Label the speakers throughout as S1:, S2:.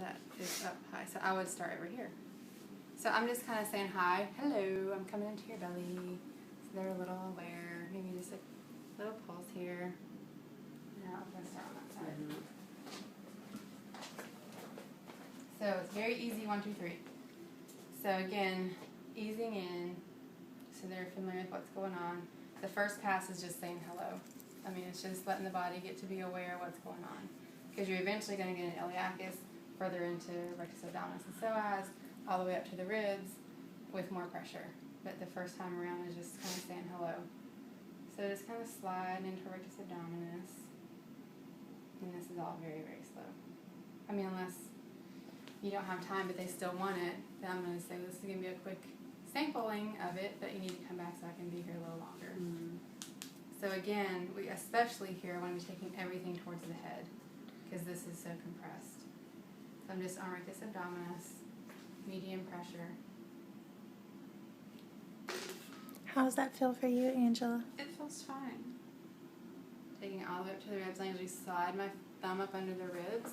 S1: that is up high. So I would start over here. So I'm just kind of saying hi, hello, I'm coming into your belly. So they're a little aware, maybe just a little pulse here. Now I'm going to start on that side. So it's very easy, 1, 2, 3. So again, easing in, so they're familiar with what's going on. The first pass is just saying hello. I mean, it's just letting the body get to be aware of what's going on. Because you're eventually going to get an iliacus further into rectus abdominis and psoas, all the way up to the ribs with more pressure. But the first time around is just kind of saying hello. So just kind of slide into rectus abdominis. And this is all very, very slow. I mean, unless you don't have time but they still want it, then I'm going to say this is going to be a quick sampling of it, but you need to come back so I can be here a little longer. So again, we especially here want to be taking everything towards the head because this is so compressed. So I'm just on rectus abdominis, medium pressure.
S2: How does that feel for you, Angela?
S3: It feels fine.
S1: Taking it all the way up to the ribs. I usually slide my thumb up under the ribs.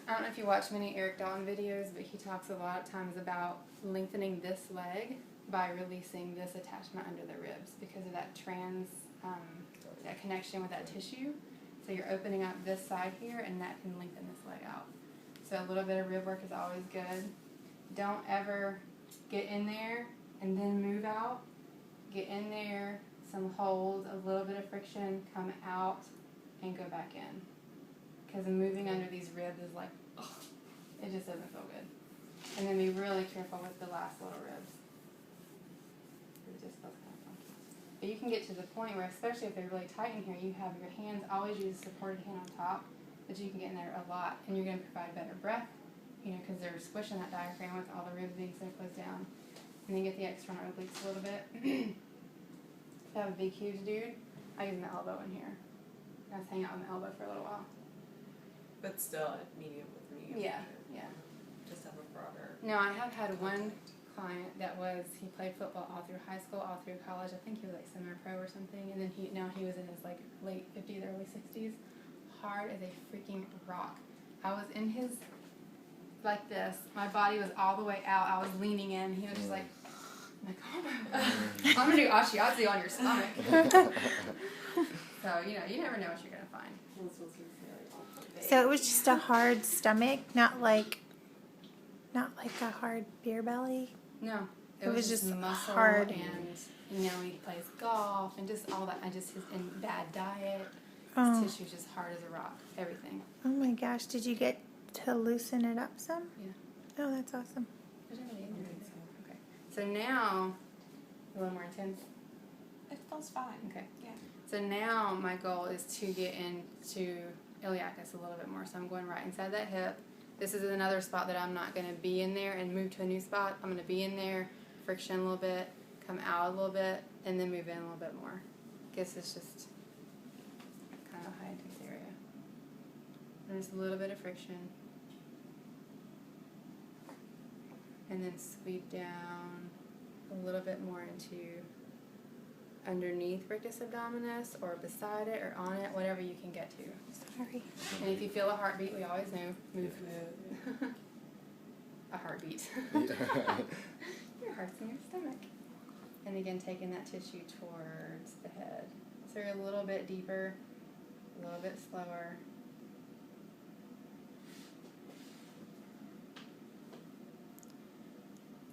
S1: I don't know if you watch many Eric Dalton videos, but he talks a lot of times about lengthening this leg by releasing this attachment under the ribs because of that that connection with that tissue. So you're opening up this side here, and that can lengthen this leg out. So a little bit of rib work is always good. Don't ever get in there and then move out. Get in there, some hold, a little bit of friction, come out, and go back in. Because moving under these ribs is like, ugh, it just doesn't feel good. And then be really careful with the last little ribs. It just feels kind of funky. But you can get to the point where, especially if they're really tight in here, you have your hands, always use a supported hand on top, but you can get in there a lot, and you're going to provide better breath, you know, because they're squishing that diaphragm with all the ribs being so close down. And then get the external obliques a little bit. If I have a big, huge dude, I use my elbow in here. I just hang out with my elbow for a little while.
S3: But still at medium with me.
S1: Yeah, yeah.
S3: Just have a broader.
S1: No, I have had one client that he played football all through high school, all through college. I think he was like semi-pro or something. And then now he was in his like late 50s, early 60s. Hard as a freaking rock. I was in his, like this. My body was all the way out. I was leaning in. He was just like, oh my God. I'm going to do ashiatsu on your stomach. So, you know, you never know what you're going to find.
S2: So it was just a hard stomach, not like a hard beer belly.
S1: No,
S2: it was just
S1: muscle
S2: hard.
S1: And you know, he plays golf and just all that. His bad diet.
S2: Oh.
S1: His tissue's just hard as a rock. Everything.
S2: Oh my gosh! Did you get to loosen it up some?
S1: Yeah.
S2: Oh, that's awesome.
S1: Okay. So now, a little more intense.
S3: It feels fine.
S1: Okay.
S3: Yeah.
S1: So now my goal is to get into iliacus a little bit more. So I'm going right inside that hip. This is another spot that I'm not going to be in there and move to a new spot. I'm going to be in there, friction a little bit, come out a little bit, and then move in a little bit more. I guess it's just kind of a high intense area. There's a little bit of friction. And then sweep down a little bit more into underneath rectus abdominis or beside it or on it, whatever you can get to.
S2: Sorry.
S1: And if you feel a heartbeat, we always know, move. A heartbeat. Your heart's in your stomach. And again, taking that tissue towards the head. So you're a little bit deeper, a little bit slower.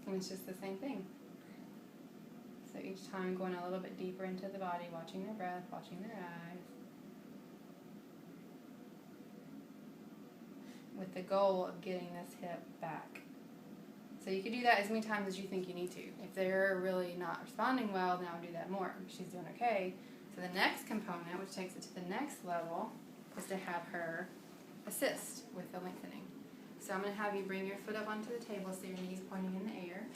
S1: And it's just the same thing. So each time going a little bit deeper into the body, watching their breath, watching their eyes. With the goal of getting this hip back. So you could do that as many times as you think you need to. If they're really not responding well, then I'll do that more. She's doing okay. So the next component, which takes it to the next level, is to have her assist with the lengthening. So I'm going to have you bring your foot up onto the table so your knee's pointing in the air.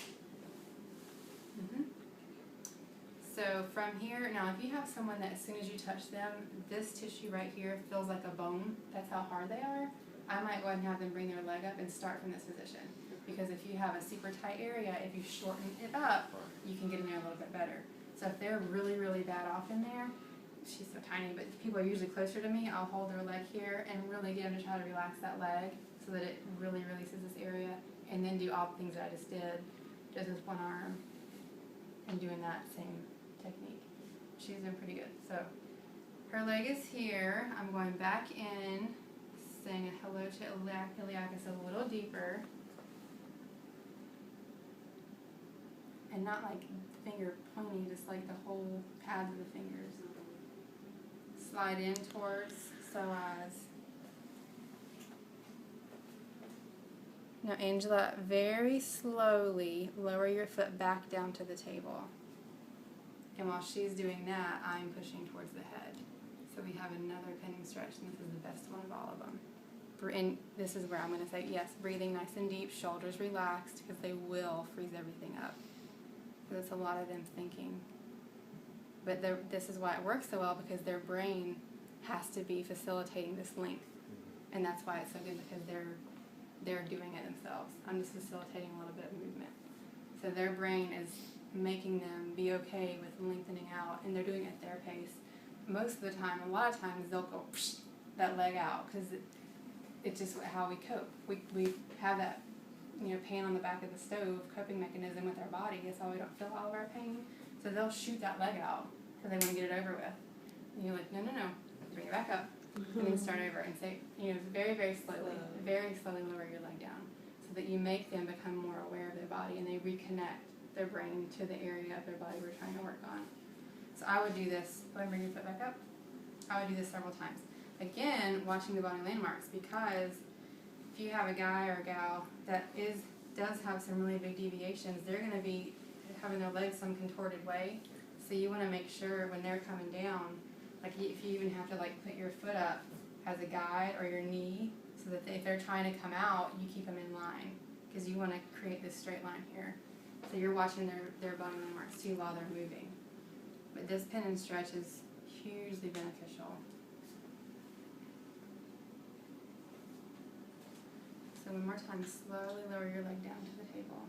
S1: So from here, now if you have someone that as soon as you touch them, this tissue right here feels like a bone, that's how hard they are, I might go ahead and have them bring their leg up and start from this position. Because if you have a super tight area, if you shorten it up, you can get in there a little bit better. So if they're really, really bad off in there, she's so tiny, but people are usually closer to me, I'll hold their leg here and really get them to try to relax that leg so that it really releases this area, and then do all the things that I just did, just with one arm, and doing that same technique. She's doing pretty good. So her leg is here. I'm going back in, saying a hello to iliacus a little deeper. And not like finger pointing, just like the whole pads of the fingers. Slide in towards psoas. Now, Angela, very slowly lower your foot back down to the table. And while she's doing that, I'm pushing towards the head. So we have another pinning stretch, and this is the best one of all of them. And this is where I'm going to say, yes, breathing nice and deep, shoulders relaxed, because they will freeze everything up. So that's a lot of them thinking. But this is why it works so well, because their brain has to be facilitating this length. And that's why it's so good, because they're doing it themselves. I'm just facilitating a little bit of movement. So their brain is making them be okay with lengthening out, and they're doing it at their pace. Most of the time, a lot of times, they'll go psh, that leg out, because it's just how we cope. We have that, pain on the back of the stove, coping mechanism with our body. It's how we don't feel all of our pain. So they'll shoot that leg out because they want to get it over with. And you're like, no, bring it back up, and then start over and say, very, very slowly lower your leg down, so that you make them become more aware of their body, and they reconnect their brain to the area of their body we're trying to work on. So I would do this. Go ahead and bring your foot back up. I would do this several times. Again, watching the body landmarks, because if you have a guy or a gal that does have some really big deviations, they're going to be having their legs some contorted way. So you want to make sure when they're coming down, like if you even have to put your foot up as a guide, or your knee, so that if they're trying to come out, you keep them in line, because you want to create this straight line here. So you're watching their body landmarks too while they're moving. But this pin and stretch is hugely beneficial. So one more time, slowly lower your leg down to the table.